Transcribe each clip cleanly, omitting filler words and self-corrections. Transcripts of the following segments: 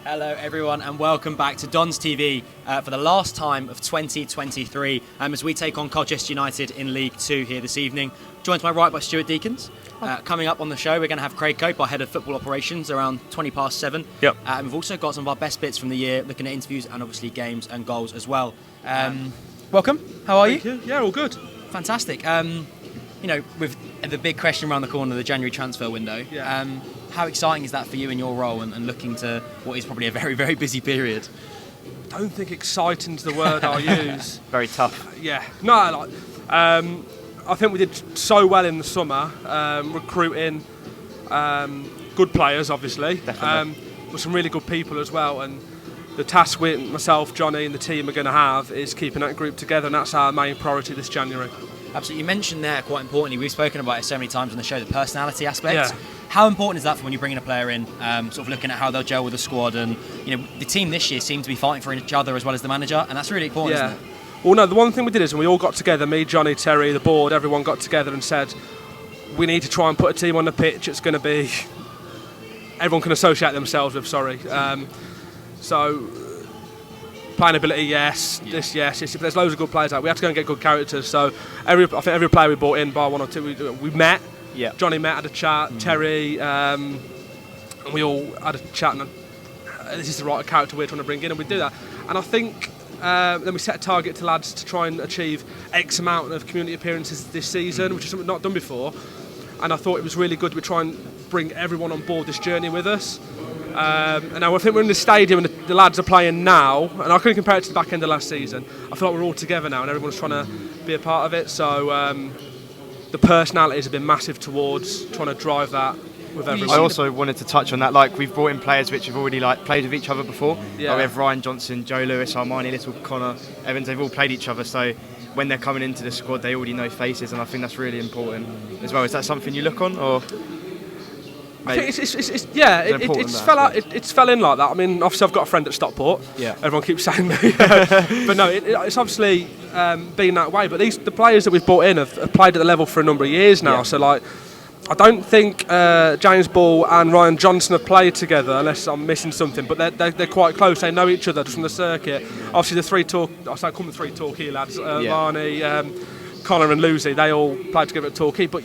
Hello everyone and welcome back to DonsTV for the last time of 2023 as we take on Colchester United in League 2 here this evening. Joined to my right by Stuart Deakins. Coming up on the show we're going to have Craig Cope, our Head of Football Operations, around 7:20. Yep. And we've also got some of our best bits from the year, looking at interviews and obviously games and goals as well. Welcome, how are you? Yeah, all good. Fantastic. With the big question around the corner, the January transfer window, how exciting is that for you in your role and looking to what is probably a very, very busy period? I don't think exciting's the word I'll use. Very tough. Yeah. No, I think we did so well in the summer, recruiting good players, obviously. Definitely. With some really good people as well. And the task with myself, Johnny, and the team are going to have is keeping that group together, and that's our main priority this January. Absolutely. You mentioned there, quite importantly, we've spoken about it so many times on the show, the personality aspect. Yeah. How important is that for when you're bringing a player in, sort of looking at how they'll gel with the squad? And the team this year seemed to be fighting for each other as well as the manager, and that's really important, isn't it? Well, no, the one thing we did is we all got together, me, Johnny, Terry, the board, everyone got together and said, we need to try and put a team on the pitch. It's going to be, everyone can associate themselves with, So, playing ability, yes. There's loads of good players out. We had to go and get good characters. So, I think every player we brought in, bar one or two, we met. Yeah. Johnny met, had a chat. Terry, and we all had a chat. And this is the right character we're trying to bring in, and we do that. And I think then we set a target to lads to try and achieve X amount of community appearances this season, which is something not done before. And I thought it was really good to try and bring everyone on board this journey with us. And now I think we're in the stadium and the lads are playing now, and I couldn't compare it to the back end of last season. I feel like we're all together now and everyone's trying to be a part of it. So the personalities have been massive towards trying to drive that with everyone. I also wanted to touch on that. Like, we've brought in players which have already played with each other before. Yeah. Like, we have Ryan Johnson, Joe Lewis, Armani Little, Connor Evans. They've all played each other, so when they're coming into the squad, they already know faces, and I think that's really important as well. Is that something you look on, or? I think it's fell in like that. I mean, obviously I've got a friend at Stockport. Yeah. Everyone keeps saying that. But no, it's obviously been that way. But the players that we've brought in have played at the level for a number of years now. Yeah. So I don't think James Ball and Ryan Johnson have played together, unless I'm missing something. But they're quite close. They know each other just from the circuit. Obviously the I call them three Torquay lads. Marnie, Connor and Lucy. They all played together at Torquay. But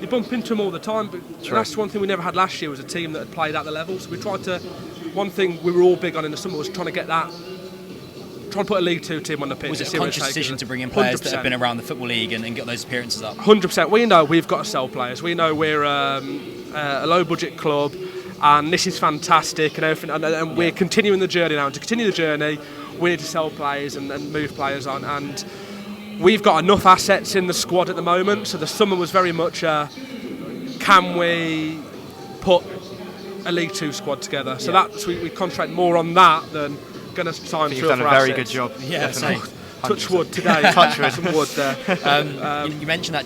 you bump into them all the time, but that's one thing we never had last year, was a team that had played at the level. So we tried to, one thing we were all big on in the summer was trying to get that, trying to put a League 2 team on the pitch. Was it a conscious decision to bring in players that have been around the Football League and get those appearances up? 100%. We know we've got to sell players. We know we're a low budget club and this is fantastic and everything, and we're continuing the journey now. And to continue the journey, we need to sell players and move players on. And we've got enough assets in the squad at the moment, so the summer was very much can we put a League 2 squad together? So that's we concentrate more on that than going to sign through. You've done a very good job. Yeah, touch wood today. Touch wood. Some wood there. You mentioned that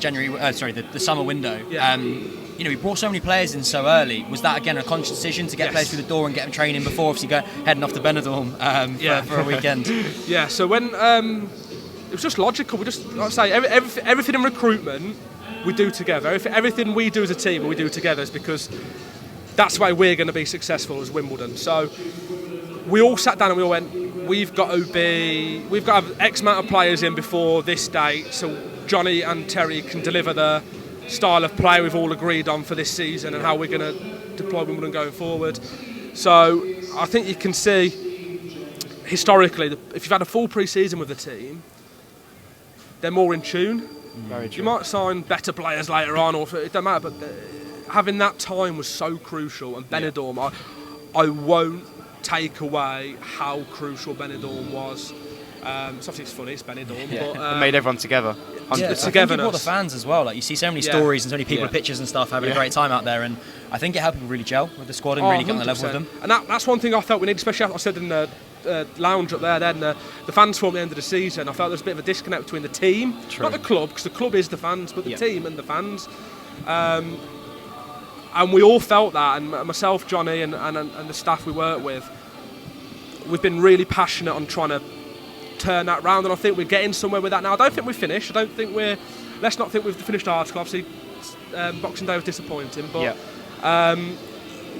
the summer window. Yeah. We brought so many players in so early. Was that again a conscious decision to get players through the door and get them training before obviously heading off to Benidorm for a weekend? Yeah. So when it was just logical. We just, like I say, everything in recruitment we do together. Everything we do as a team we do together is because that's why we're going to be successful as Wimbledon. So we all sat down and we all went, we've got to have X amount of players in before this date, so Johnny and Terry can deliver the style of play we've all agreed on for this season and how we're going to deploy Wimbledon going forward. So I think you can see historically, if you've had a full pre-season with the team, they're more in tune. Very true. You might sign better players later on, or it don't matter, but having that time was so crucial. And Benidorm, I won't take away how crucial Benidorm was. So obviously it's funny, it's Benidorm, but it made everyone together. It's togetherness. I think you brought the fans as well. Like, you see so many stories and so many people with pictures and stuff having a great time out there, and I think it helped people really gel with the squad and really get on the level with them. And that's one thing I felt we needed, especially after I said in the lounge up there, then the fans formed at the end of the season. I felt there was a bit of a disconnect between the team, not the club, because the club is the fans, but the team and the fans. And we all felt that, and myself, Johnny, and the staff we work with, we've been really passionate on trying to turn that round, and I think we're getting somewhere with that now. I don't think we're finished. Let's not think we've finished our article. Obviously, Boxing Day was disappointing, but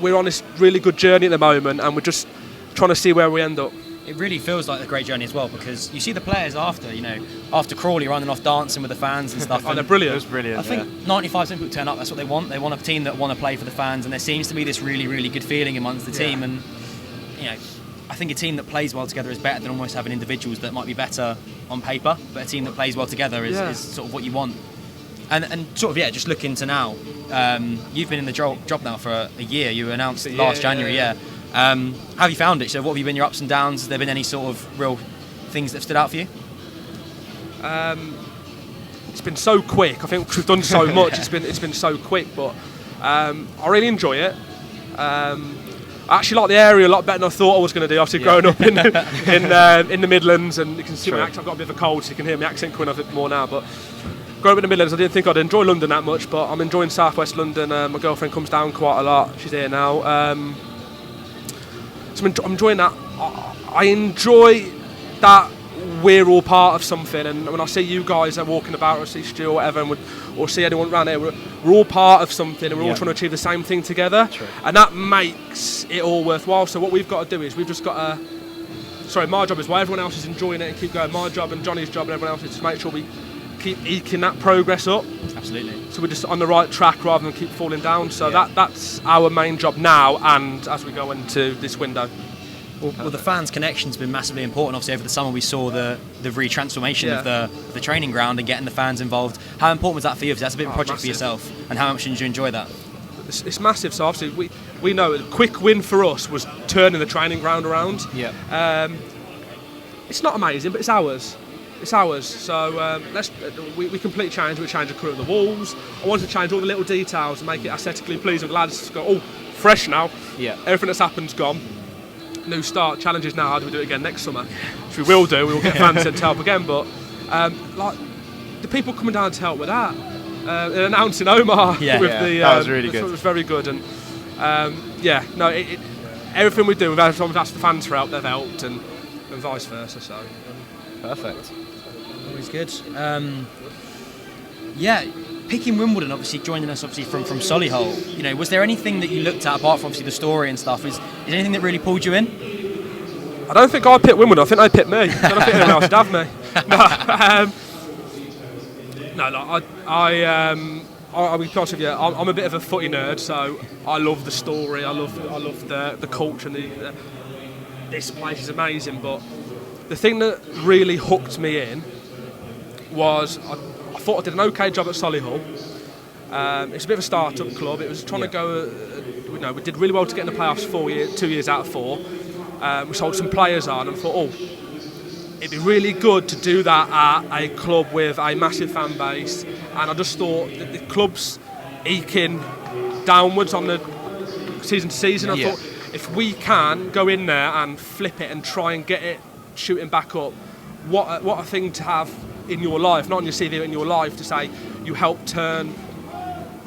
we're on this really good journey at the moment, and we're just trying to see where we end up. It really feels like a great journey as well, because you see the players after Crawley running off dancing with the fans and stuff. Oh, they're brilliant. It was brilliant. I think 95% of people turn up, that's what they want. They want a team that want to play for the fans, and there seems to be this really, really good feeling amongst the team. And I think a team that plays well together is better than almost having individuals that might be better on paper, but a team that plays well together is sort of what you want. And sort of, just looking to now, you've been in the job now for a year. You were announced last January, how have you found it? So what have you been your ups and downs? Has there been any sort of real things that have stood out for you? It's been so quick. I think we've done so much. It's been so quick, but I really enjoy it. I actually like the area a lot better than I thought I was going to do. Obviously, growing up in the Midlands, and you can see my accent. I've got a bit of a cold, so you can hear my accent coming off a bit more now. But growing up in the Midlands, I didn't think I'd enjoy London that much, but I'm enjoying South West London. My girlfriend comes down quite a lot. She's here now. So I'm enjoying that. I enjoy that we're all part of something, and when I see you guys walking about, or see Stu or whatever, or see anyone around here, we're all part of something, and we're all trying to achieve the same thing together. True. And that makes it all worthwhile. So what we've got to do is we've just got to... my job is, while everyone else is enjoying it and keep going, my job and Johnny's job and everyone else is to make sure we keep eking that progress up. Absolutely. So we're just on the right track rather than keep falling down. So that's our main job now, and as we go into this window. Well, the fans' connection's been massively important. Obviously, over the summer we saw the re-transformation of the training ground and getting the fans involved. How important was that for you? Because that's a big project for yourself. And how much did you enjoy that? It's massive. So obviously we know a quick win for us was turning the training ground around. Yeah. It's not amazing, but it's ours. It's ours. So we completely changed. We changed the colour of the walls. I wanted to change all the little details and make it aesthetically pleasing. The lads go, fresh now. Yeah. Everything that's happened's gone. New start, challenges now. How do we do it again next summer? Which we will do. We will get fans in to help again. But like the people coming down to help with that, announcing Omar with the that was really good. It was very good. And everything we do, we've asked the fans for help. They've helped, and vice versa. So perfect. Always good. Picking Wimbledon, obviously joining us from Solihull. Was there anything that you looked at apart from obviously the story and stuff? Is anything that really pulled you in? I don't think I picked Wimbledon. I think they picked me. I don't think anyone else would have me. I'll be honest with you. I'm a bit of a footy nerd, so I love the story. I love the culture. And this place is amazing. But the thing that really hooked me in was I thought I did an okay job at Solihull. It's a bit of a start-up club. It was trying to go. We did really well to get in the playoffs 2 years out of 4. We sold some players on and thought, it'd be really good to do that at a club with a massive fan base. And I just thought that the club's eking downwards on the season to season. I thought if we can go in there and flip it and try and get it shooting back up, what a thing to have in your life, not on your CV, but in your life, to say you helped turn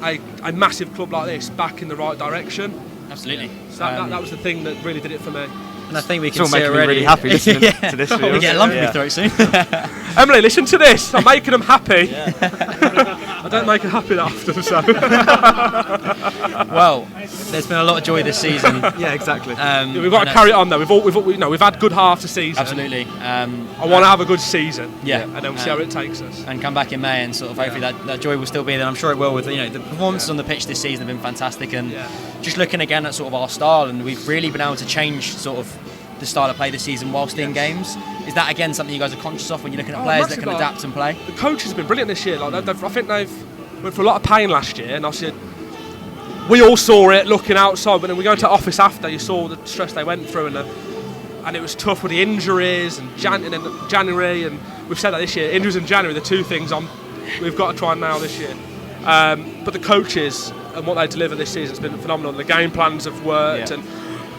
a massive club like this back in the right direction. Absolutely. So that was the thing that really did it for me. And I think we can it's see all already. making me really happy listening to this. We get a lump in your throat soon. Emily, listen to this. I'm making them happy. I don't make them happy that often, so. Well, there's been a lot of joy this season. Yeah, exactly. We've got to carry it on though. We've had good half the season. Absolutely. I want to have a good season. Yeah. And then we'll see how it takes us. And come back in May, and sort of hopefully that joy will still be there. I'm sure it will. With the performances on the pitch this season have been fantastic, and just looking again at sort of our style, and we've really been able to change sort of the style of play this season whilst in games. Is that again something you guys are conscious of when you're looking at players that can adapt and play? The coach has been brilliant this year. I think they've went through a lot of pain last year, and obviously we all saw it looking outside. But then we go to the office after, you saw the stress they went through, and it was tough with the injuries and January. And we've said that this year, injuries and January, the two things we've got to try and nail this year. But the coaches and what they deliver this season has been phenomenal. The game plans have worked, and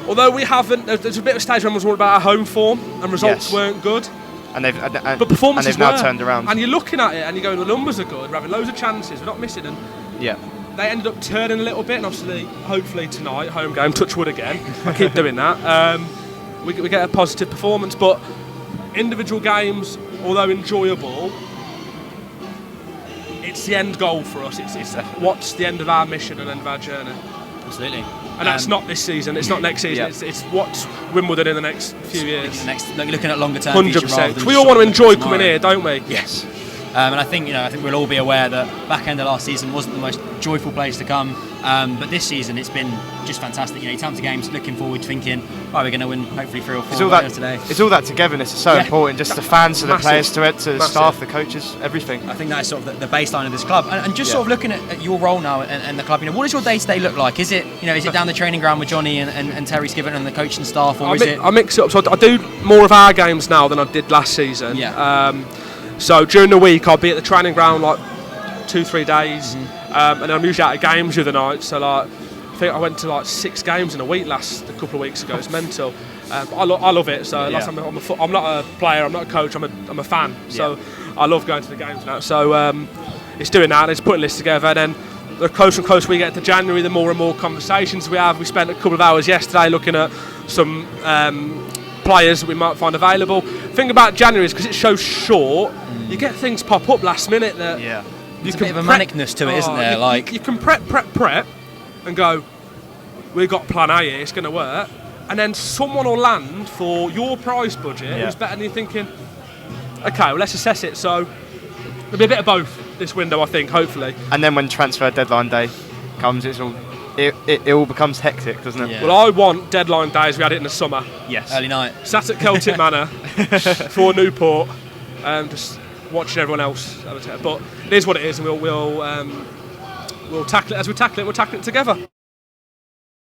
although we haven't, there's a bit of a stage when everyone's worried about our home form and results weren't good. But performances now turned around. And you're looking at it and you're going, the numbers are good, we're having loads of chances, we're not missing. And they ended up turning a little bit, and obviously, hopefully tonight, home game, touch wood again, I keep doing that. We get a positive performance, but individual games, although enjoyable, it's the end goal for us. It's what's the end of our mission and end of our journey. Absolutely. And that's not this season. It's not next season. It's what's Wimbledon in the next few years. Looking at longer term. 100%. We all want to enjoy coming here, don't we? Yes. And I think we'll all be aware that back end of last season wasn't the most joyful place to come, but this season it's been just fantastic. You come to games looking forward, thinking, right, we're going to win hopefully 3 or 4 today. It's all that togetherness. It's so important, just the fans, to the players, to the staff, the coaches, everything. I think that's sort of the baseline of this club. And just sort of looking at your role now and the club, what does your day-to-day look like? Is it down the training ground with Johnny and Terry Skiven and the coaching staff, or I mix it up. So I do more of our games now than I did last season. Yeah. So during the week I'll be at the training ground like 2-3 days, and I'm usually out of games the other night. So I think I went to like 6 games in a week a couple of weeks ago. It's mental. I love it. So I'm not a player, I'm not a coach, I'm a fan. So I love going to the games now. So it's doing that. It's putting this together. And then the closer and closer we get to January, the more and more conversations we have. We spent a couple of hours yesterday looking at some players that we might find available. The thing about January is because it's so short, you get things pop up last minute that there's a bit of a manicness to it, isn't there? You can prep and go, we've got plan A here, it's going to work, and then someone will land for your prize budget who's better than you, thinking, okay, well, let's assess it. So there'll be a bit of both this window, I think, hopefully. And then when transfer deadline day comes, it all becomes hectic, doesn't it? Yeah. Well, I want deadline days. We had it in the summer. Yes. Early night. Sat at Celtic Manor for Newport, just watching everyone else. But it is what it is, and we'll tackle it as we tackle it. We'll tackle it together.